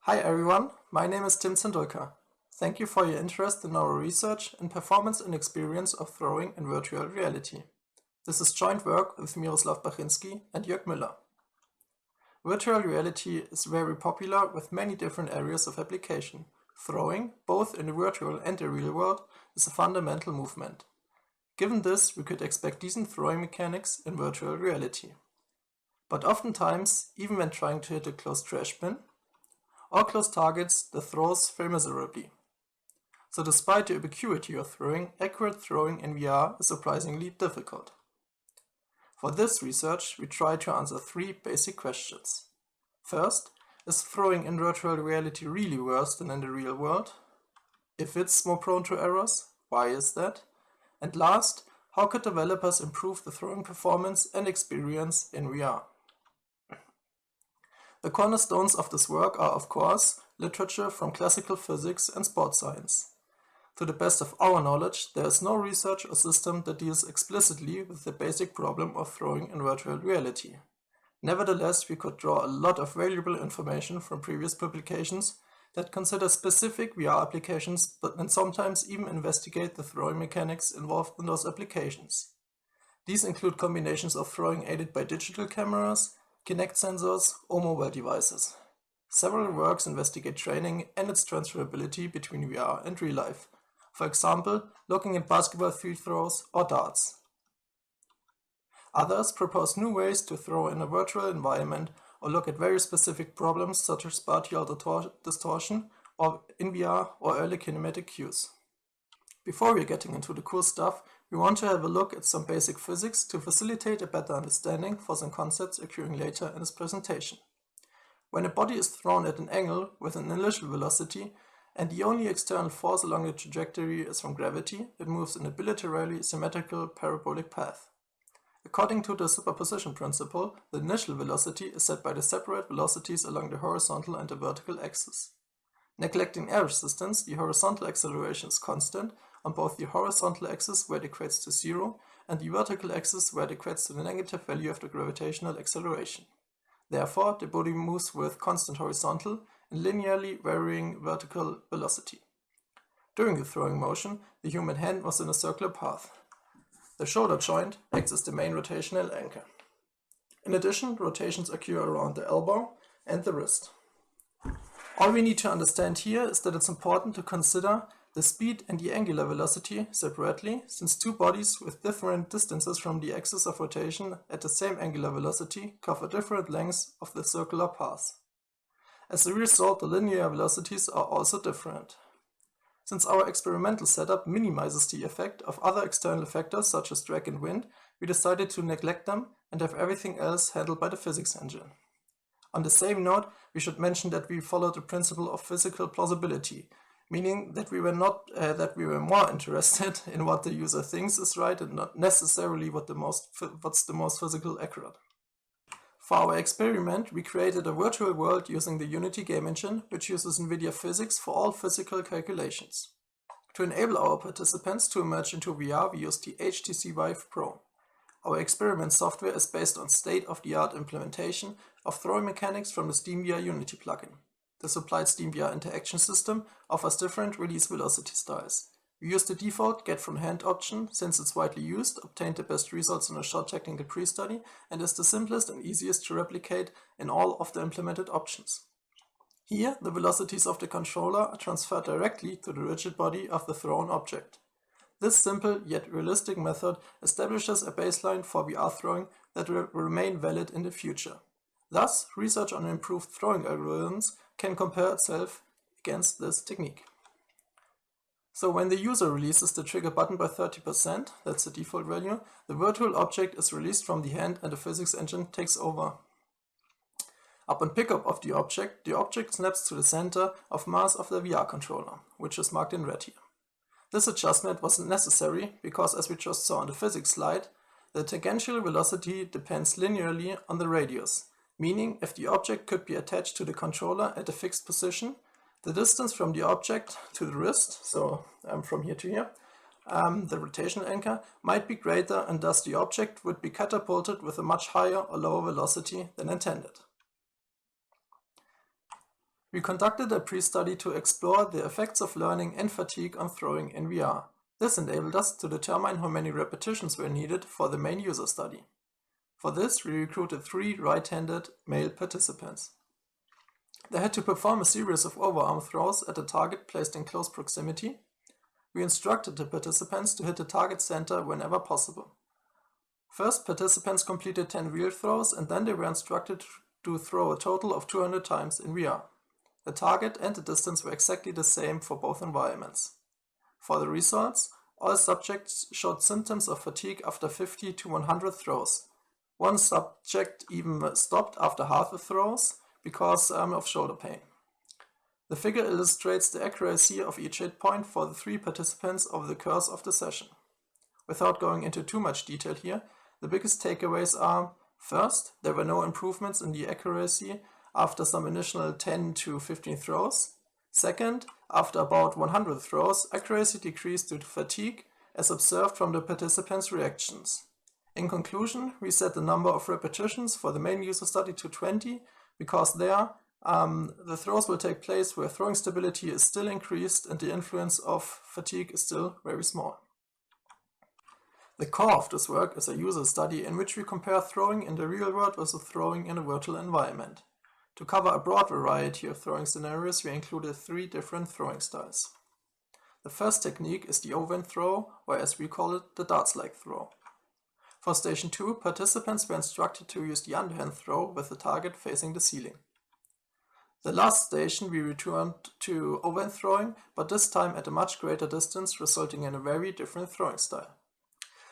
Hi everyone, my name is Zindulka. Thank you for your interest in our research in performance and experience of throwing in virtual reality. This is joint work with Miroslav Bachynskyi and Joerg Mueller. Virtual reality is very popular with many different areas of application. Throwing, both in the virtual and the real world, is a fundamental movement. Given this, we could expect decent throwing mechanics in virtual reality. But oftentimes, even when trying to hit a close trash bin, or close targets, the throws fail miserably. So despite the ubiquity of throwing, accurate throwing in VR is surprisingly difficult. For this research, we try to answer three basic questions. First, is throwing in virtual reality really worse than in the real world? If it's more prone to errors, why is that? And last, how could developers improve the throwing performance and experience in VR? The cornerstones of this work are, of course, literature from classical physics and sports science. To the best of our knowledge, there is no research or system that deals explicitly with the basic problem of throwing in virtual reality. Nevertheless, we could draw a lot of valuable information from previous publications that consider specific VR applications and sometimes even investigate the throwing mechanics involved in those applications. These include combinations of throwing aided by digital cameras, Kinect sensors, or mobile devices. Several works investigate training and its transferability between VR and real life, for example, looking at basketball free throws or darts. Others propose new ways to throw in a virtual environment or look at very specific problems such as spatial distortion or in VR or early kinematic cues. Before we're getting into the cool stuff, we want to have a look at some basic physics to facilitate a better understanding for some concepts occurring later in this presentation. When a body is thrown at an angle with an initial velocity and the only external force along the trajectory is from gravity, it moves in a bilaterally symmetrical parabolic path. According to the superposition principle, the initial velocity is set by the separate velocities along the horizontal and the vertical axis. Neglecting air resistance, the horizontal acceleration is constant on both the horizontal axis where it equates to 0 and the vertical axis where it equates to the negative value of the gravitational acceleration. Therefore, the body moves with constant horizontal and linearly varying vertical velocity. During the throwing motion, the human hand was in a circular path. The shoulder joint acts as the main rotational anchor. In addition, rotations occur around the elbow and the wrist. All we need to understand here is that it's important to consider the speed and the angular velocity separately, since two bodies with different distances from the axis of rotation at the same angular velocity cover different lengths of the circular path. As a result, the linear velocities are also different. Since our experimental setup minimizes the effect of other external factors such as drag and wind, we decided to neglect them and have everything else handled by the physics engine. On the same note, we should mention that we followed the principle of physical plausibility, meaning that we were more interested in what the user thinks is right and not necessarily what's the most physical accurate. For our experiment, we created a virtual world using the Unity game engine, which uses NVIDIA physics for all physical calculations. To enable our participants to emerge into VR, we used the HTC Vive Pro. Our experiment software is based on state-of-the-art implementation of throwing mechanics from the SteamVR Unity plugin. The supplied SteamVR interaction system offers different release velocity styles. We used the default get from hand option since it's widely used, obtained the best results in a short technical pre-study, and is the simplest and easiest to replicate in all of the implemented options. Here, the velocities of the controller are transferred directly to the rigid body of the thrown object. This simple yet realistic method establishes a baseline for VR throwing that will remain valid in the future. Thus, research on improved throwing algorithms can compare itself against this technique. So when the user releases the trigger button by 30%, that's the default value, the virtual object is released from the hand and the physics engine takes over. Upon pickup of the object snaps to the center of mass of the VR controller, which is marked in red here. This adjustment wasn't necessary because, as we just saw on the physics slide, the tangential velocity depends linearly on the radius, meaning if the object could be attached to the controller at a fixed position, the distance from the object to the wrist, so from here to here, the rotational anchor, might be greater and thus the object would be catapulted with a much higher or lower velocity than intended. We conducted a pre-study to explore the effects of learning and fatigue on throwing in VR. This enabled us to determine how many repetitions were needed for the main user study. For this, we recruited 3 right-handed male participants. They had to perform a series of overarm throws at a target placed in close proximity. We instructed the participants to hit the target center whenever possible. First, participants completed 10 real throws, and then they were instructed to throw a total of 200 times in VR. The target and the distance were exactly the same for both environments. For the results, all subjects showed symptoms of fatigue after 50 to 100 throws. One subject even stopped after half the throws because of shoulder pain. The figure illustrates the accuracy of each hit point for the 3 participants over the course of the session. Without going into too much detail here, the biggest takeaways are: first, there were no improvements in the accuracy after some initial 10 to 15 throws. Second, after about 100 throws, accuracy decreased due to fatigue, as observed from the participants' reactions. In conclusion, we set the number of repetitions for the main user study to 20, because there, the throws will take place where throwing stability is still increased and the influence of fatigue is still very small. The core of this work is a user study in which we compare throwing in the real world versus throwing in a virtual environment. To cover a broad variety of throwing scenarios, we included 3 different throwing styles. The first technique is the overhand throw, or as we call it, the darts-like throw. For station 2, participants were instructed to use the underhand throw with the target facing the ceiling. The last station we returned to overhand throwing, but this time at a much greater distance, resulting in a very different throwing style.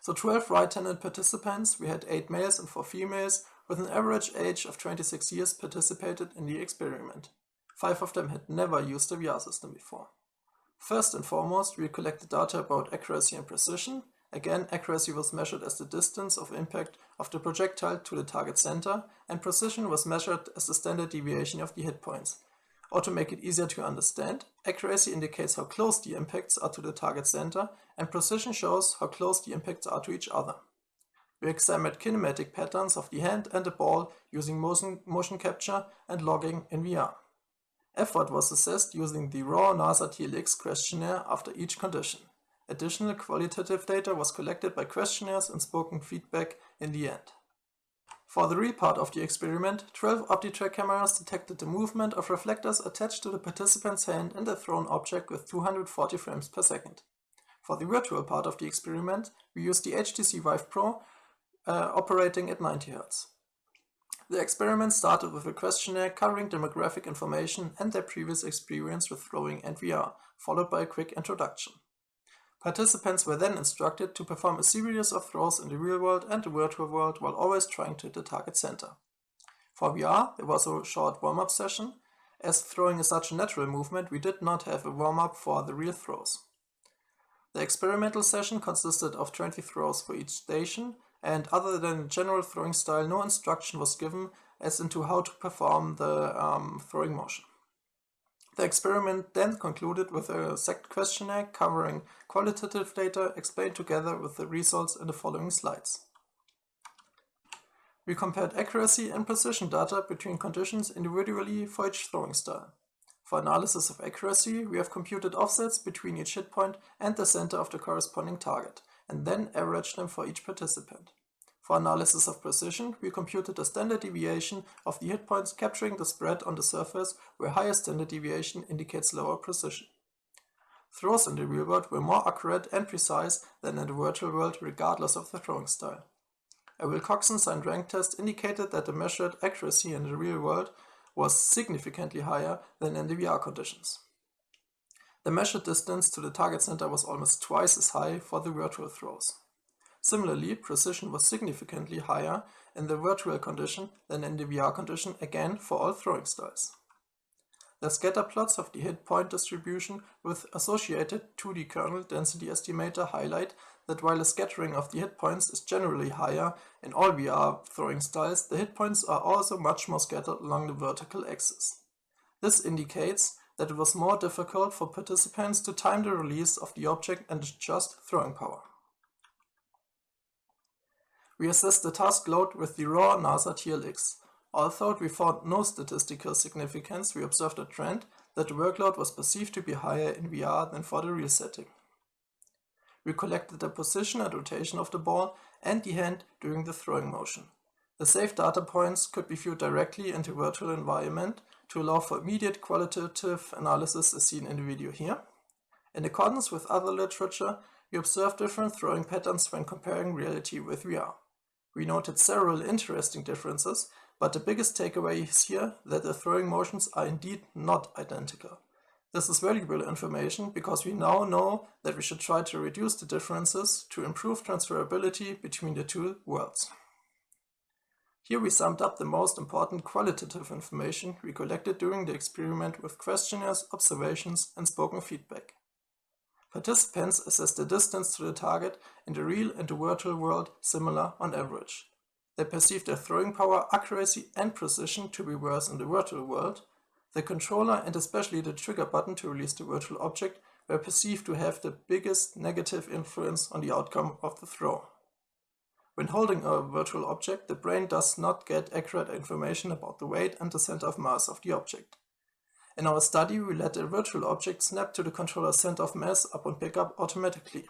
So 12 right-handed participants, we had 8 males and 4 females, with an average age of 26 years participated in the experiment. 5 of them had never used a VR system before. First and foremost, we collected data about accuracy and precision. Again, accuracy was measured as the distance of impact of the projectile to the target center, and precision was measured as the standard deviation of the hit points. Or to make it easier to understand, accuracy indicates how close the impacts are to the target center, and precision shows how close the impacts are to each other. We examined kinematic patterns of the hand and the ball using motion capture and logging in VR. Effort was assessed using the raw NASA TLX questionnaire after each condition. Additional qualitative data was collected by questionnaires and spoken feedback in the end. For the real part of the experiment, 12 OptiTrack cameras detected the movement of reflectors attached to the participant's hand and the thrown object with 240 frames per second. For the virtual part of the experiment, we used the HTC Vive Pro operating at 90 Hz. The experiment started with a questionnaire covering demographic information and their previous experience with throwing and VR, followed by a quick introduction. Participants were then instructed to perform a series of throws in the real world and the virtual world while always trying to hit the target center. For VR, there was a short warm-up session. As throwing is such a natural movement, we did not have a warm-up for the real throws. The experimental session consisted of 20 throws for each station, and other than the general throwing style, no instruction was given as into how to perform the throwing motion. The experiment then concluded with a second questionnaire covering qualitative data explained together with the results in the following slides. We compared accuracy and precision data between conditions individually for each throwing style. For analysis of accuracy, we have computed offsets between each hit point and the center of the corresponding target, and then averaged them for each participant. For analysis of precision, we computed the standard deviation of the hit points, capturing the spread on the surface where higher standard deviation indicates lower precision. Throws in the real world were more accurate and precise than in the virtual world, regardless of the throwing style. A Wilcoxon signed rank test indicated that the measured accuracy in the real world was significantly higher than in the VR conditions. The measured distance to the target center was almost twice as high for the virtual throws. Similarly, precision was significantly higher in the virtual condition than in the VR condition, again for all throwing styles. The scatter plots of the hit point distribution with associated 2D kernel density estimator highlight that while the scattering of the hit points is generally higher in all VR throwing styles, the hit points are also much more scattered along the vertical axis. This indicates that it was more difficult for participants to time the release of the object and adjust throwing power. We assessed the task load with the raw NASA TLX. Although we found no statistical significance, we observed a trend that the workload was perceived to be higher in VR than for the real setting. We collected the position and rotation of the ball and the hand during the throwing motion. The saved data points could be viewed directly into virtual environment to allow for immediate qualitative analysis as seen in the video here. In accordance with other literature, we observed different throwing patterns when comparing reality with VR. We noted several interesting differences, but the biggest takeaway is here that the throwing motions are indeed not identical. This is valuable information because we now know that we should try to reduce the differences to improve transferability between the two worlds. Here we summed up the most important qualitative information we collected during the experiment with questionnaires, observations, and spoken feedback. Participants assessed the distance to the target in the real and the virtual world similar on average. They perceived their throwing power, accuracy, and precision to be worse in the virtual world. The controller and especially the trigger button to release the virtual object were perceived to have the biggest negative influence on the outcome of the throw. When holding a virtual object, the brain does not get accurate information about the weight and the center of mass of the object. In our study, we let the virtual object snap to the controller's center of mass upon pickup automatically.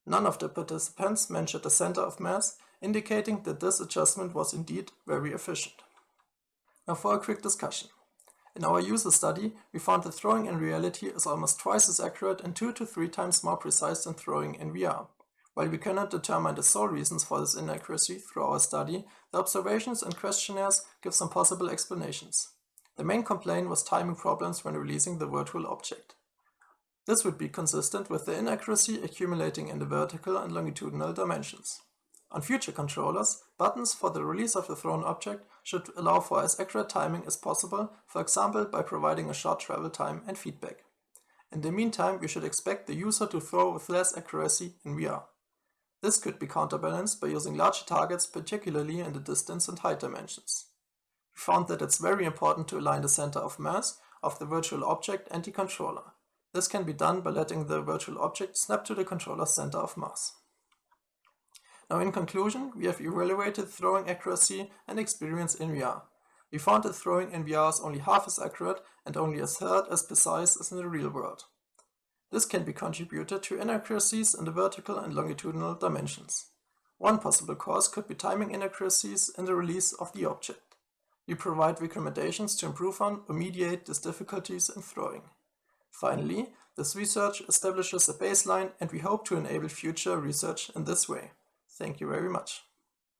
None of the participants mentioned the center of mass, indicating that this adjustment was indeed very efficient. Now for a quick discussion. In our user study, we found that throwing in reality is almost twice as accurate and 2 to 3 times more precise than throwing in VR. While we cannot determine the sole reasons for this inaccuracy through our study, the observations and questionnaires give some possible explanations. The main complaint was timing problems when releasing the virtual object. This would be consistent with the inaccuracy accumulating in the vertical and longitudinal dimensions. On future controllers, buttons for the release of the thrown object should allow for as accurate timing as possible, for example by providing a short travel time and feedback. In the meantime, we should expect the user to throw with less accuracy in VR. This could be counterbalanced by using larger targets, particularly in the distance and height dimensions. We found that it's very important to align the center of mass of the virtual object and the controller. This can be done by letting the virtual object snap to the controller's center of mass. Now in conclusion, we have evaluated throwing accuracy and experience in VR. We found that throwing in VR is only half as accurate and only a third as precise as in the real world. This can be contributed to inaccuracies in the vertical and longitudinal dimensions. One possible cause could be timing inaccuracies in the release of the object. We provide recommendations to improve on or mediate these difficulties in throwing. Finally, this research establishes a baseline and we hope to enable future research in this way. Thank you very much.